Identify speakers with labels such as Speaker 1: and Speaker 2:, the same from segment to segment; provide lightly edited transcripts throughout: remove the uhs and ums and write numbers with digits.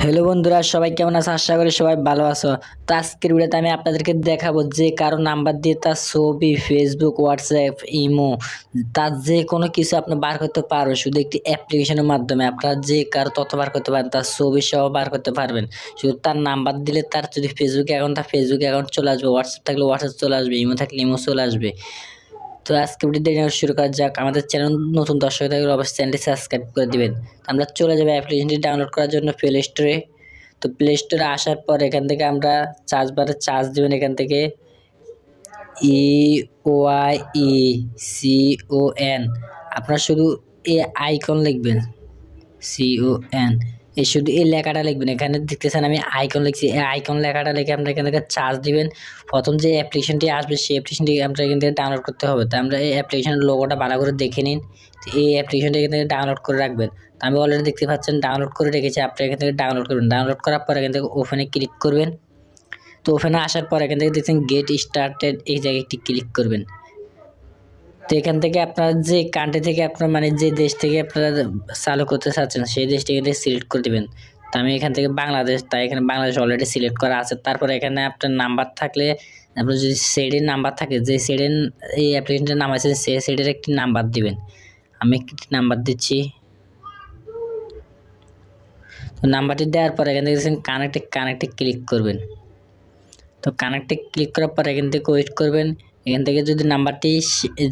Speaker 1: Hello বন্ধুরা, সবাই কেমন আছো? আশা করি সবাই ভালো আছো। তো আজকের ভিডিওতে আমি আপনাদেরকে দেখাবো যে কারো নাম্বার দিয়ে তার ছবি, ফেসবুক, হোয়াটসঅ্যাপ, ইমো, তার যে কোনো কিছু আপনি বার করতে পারো শুধু একটি অ্যাপ্লিকেশনের মাধ্যমে। আপনারা যে কারো তথ্য বার করতে পারেন, তার ছবি সহ বার করতে পারবেন। শুধু তার নাম্বার দিলে তার যদি ফেসবুক অ্যাকাউন্ট থাকে ফেসবুক অ্যাকাউন্ট চলে আসবে, হোয়াটসঅ্যাপ থাকলে হোয়াটসঅ্যাপ চলে আসবে, ইমো থাকলে ইমো চলে আসবে। তো আজকে ভিডিও শুরু করা যাক। আমাদের চ্যানেল নতুন দর্শক থাকলে অবশ্যই চ্যানেলটি সাবস্ক্রাইব করে দিবেন। আমরা চলে যাবো অ্যাপ্লিকেশনটি ডাউনলোড করার জন্য প্লে স্টোরে। তো প্লে স্টোরে আসার পর এখান থেকে আমরা চার্জ বারে চার্জ দেবেন। এখান থেকে EYECON আপনারা শুধু এই আইকন লিখবেন, CON, এই শুধু এই লেখাটা লিখবেন। এখানে দেখতেছেন আমি আইকন লিখছি, এই আইকন লেখাটা লিখে আমরা এখান থেকে চার্জ দিবেন। প্রথম যে অ্যাপ্লিকেশনটি আসবে সেই অ্যাপ্লিকেশনটি আমরা এখান থেকে ডাউনলোড করতে হবে। তো আমরা এই অ্যাপ্লিকেশনের লোগোটা ভালো করে দেখে নিন। এই অ্যাপ্লিকেশনটা এখান থেকে ডাউনলোড করে রাখবেন। তো আমি অলরেডি দেখতে পাচ্ছেন ডাউনলোড করে রেখেছি, আপনারা এখান থেকে ডাউনলোড করবেন। ডাউনলোড করার পর এখান থেকে ওপেনে ক্লিক করবেন। তো ওপেনে আসার পর এখান থেকে দেখছেন গেট স্টার্টেড, এই জায়গায় একটি ক্লিক করবেন। তো এখান থেকে আপনারা যে কান্ট্রি থেকে আপনারা মানে যে দেশ থেকে আপনারা চালু করতে চাচ্ছেন সেই দেশটি এখানে সিলেক্ট করে দেবেন। তো আমি এখান থেকে বাংলাদেশ, তাই এখানে বাংলাদেশ অলরেডি সিলেক্ট করা আছে। তারপরে এখানে আপনার নাম্বার থাকলে আপনার যদি সেটের নাম্বার থাকে, যে সেটের এই অ্যাপ্লিকেশনটার নাম আছে সেই সেটের একটি নাম্বার দিবেন। আমি একটি নাম্বার দিচ্ছি। তো নাম্বারটি দেওয়ার পর এখান থেকে কানেক্টে ক্লিক করবেন। তো কানেক্টে ক্লিক করার পর এখান থেকে ওয়েট করবেন। এখান থেকে যদি নাম্বারটি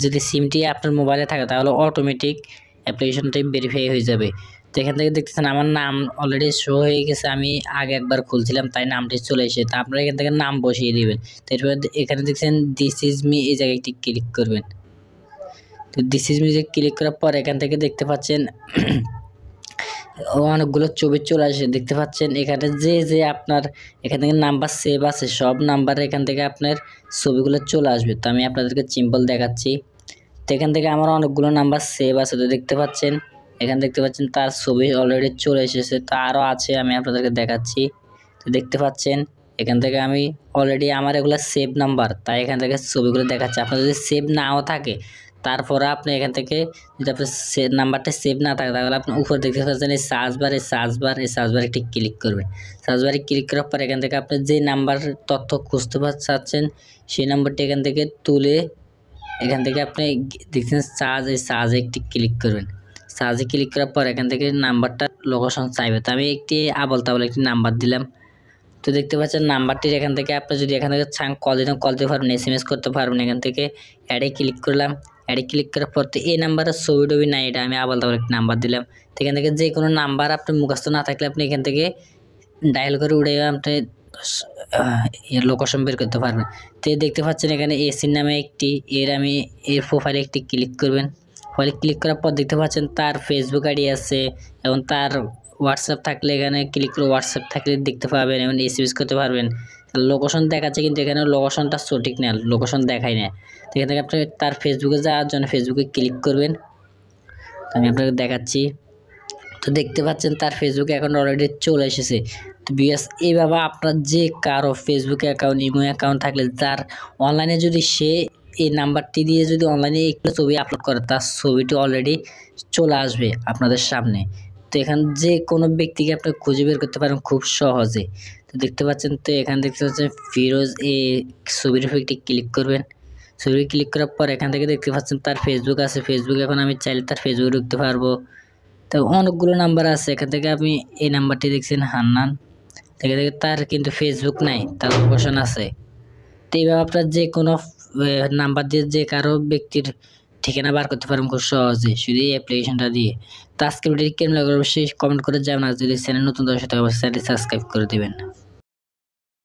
Speaker 1: যদি সিমটি আপনার মোবাইলে থাকে তাহলে অটোমেটিক অ্যাপ্লিকেশনটাই ভেরিফাই হয়ে যাবে। তো এখান থেকে দেখতেছেন আমার নাম অলরেডি শো হয়ে গেছে, আমি আগে একবার খুলছিলাম তাই নামটি চলে এসেছে। তো আপনারা এখান থেকে নাম বসিয়ে দিবেন। তো এরপর এখানে দেখছেন দিস ইজ মি, এই জায়গায় একটি ক্লিক করবেন। তো দিস ইজ মি ক্লিক করার পর এখান থেকে দেখতে পাচ্ছেন অনেকগুলো ছবি চলে আসে, দেখতে পাচ্ছেন এখানে যে আপনার এখান থেকে নাম্বার সেভ আছে সব নাম্বারে এখান থেকে আপনার ছবিগুলো চলে আসবে। তো আমি আপনাদেরকে সিম্পল দেখাচ্ছি। তো এখান থেকে আমার অনেকগুলো নাম্বার সেভ আছে। তো দেখতে পাচ্ছেন এখানে দেখতে পাচ্ছেন তার ছবি অলরেডি চলে এসেছে। তো আরও আছে, আমি আপনাদেরকে দেখাচ্ছি। তো দেখতে পাচ্ছেন এখান থেকে আমি অলরেডি আমার এগুলো সেভ নাম্বার, তাই এখান থেকে ছবিগুলো দেখাচ্ছে। আপনার যদি সেভ নাও থাকে তারপরে আপনি এখান থেকে যদি আপনার নাম্বারটা সেভ না থাকে তাহলে আপনি উপরে দেখতে পাচ্ছেন এই সার্চবারে একটি ক্লিক করবেন। সার্চবারে ক্লিক করার পর এখান থেকে আপনি যে নাম্বার তথ্য খুঁজতে চাচ্ছেন সেই নাম্বারটি এখান থেকে তুলে এখান থেকে আপনি দেখছেন সার্চে একটি ক্লিক করবেন। সার্চে ক্লিক করার পর এখান থেকে নাম্বারটা লোকেশন চাইবে। তো আমি একটি আবল তাবল একটি নাম্বার দিলাম। তো দেখতে পাচ্ছেন নাম্বারটির এখান থেকে আপনি যদি এখান থেকে চান কল দিতে পারবেন, SMS করতে পারবেন। এখান থেকে অ্যাডে ক্লিক করলাম। অ্যাডে ক্লিক করার পর তো এই নাম্বারের ছবি টবি নাই, এটা আমি আবল তাবল একটি নাম্বার দিলাম। তো এখান থেকে যে কোনো নাম্বার আপনি মুখস্থ না থাকলে আপনি এখান থেকে ডায়াল করে উড়ে আপনি লোকেশন বের করতে পারবেন। তো দেখতে পাচ্ছেন এখানে এসির নামে এর প্রোফাইলে একটি ক্লিক করবেন। প্রোফাইলে ক্লিক করার পর দেখতে পাচ্ছেন তার ফেসবুক আইডি আছে এবং তার হোয়াটসঅ্যাপ থাকলে এখানে ক্লিক করে হোয়াটসঅ্যাপ থাকলে দেখতে পাবেন এবং SMS করতে পারবেন। লোকেশন দেখাচ্ছে কিন্তু এখানে লোকেশনটা সঠিক না, লোকেশন দেখায় না। তো এখান থেকে আপনি তার ফেসবুকে যাওয়ার জন্য ফেসবুকে ক্লিক করবেন। তো আমি আপনাকে দেখাচ্ছি। তো দেখতে পাচ্ছেন তার ফেসবুক অ্যাকাউন্ট অলরেডি চলে এসেছে। তো বিএস এইভাবে আপনার যে কারো ফেসবুক অ্যাকাউন্ট, ইমো অ্যাকাউন্ট থাকলে তার অনলাইনে যদি সে এই নাম্বারটি দিয়ে যদি অনলাইনে একটু ছবি আপলোড করে তার ছবিটি অলরেডি চলে আসবে আপনাদের সামনে। তো এখান যে কোনো ব্যক্তিকে আপনি খুঁজে বের করতে পারেন খুব সহজে। তো দেখতে পাচ্ছেন, তো এখানে দেখতে পাচ্ছেন ফিরোজ, এই ছবির উপর একটি ক্লিক করবেন। ছবি ক্লিক করার পর এখান থেকে দেখতে পাচ্ছেন তার ফেসবুক আছে। ফেসবুক এখন আমি চাইলে তার ফেসবুকে ঢুকতে পারবো। তো অনেকগুলো নাম্বার আছে, এখান থেকে আপনি এই নাম্বারটি দেখছেন হান্নান, থেকে তার কিন্তু ফেসবুক নাই, তার লোকেশন আছে। তো এইভাবে আপনার যে কোনো নাম্বার দিয়ে যে কারো ব্যক্তির ঠিকানা বার করতে পারেন খুব সহজে শুধু এই অ্যাপ্লিকেশনটা দিয়ে। তো আজকের ভিডিও কেমন লাগলো অবশ্যই কমেন্ট করে যাবেন। আর যদি চ্যানেল নতুন দর্শক থাকে অবশ্যই চ্যানেলটি সাবস্ক্রাইব করে দেবেন।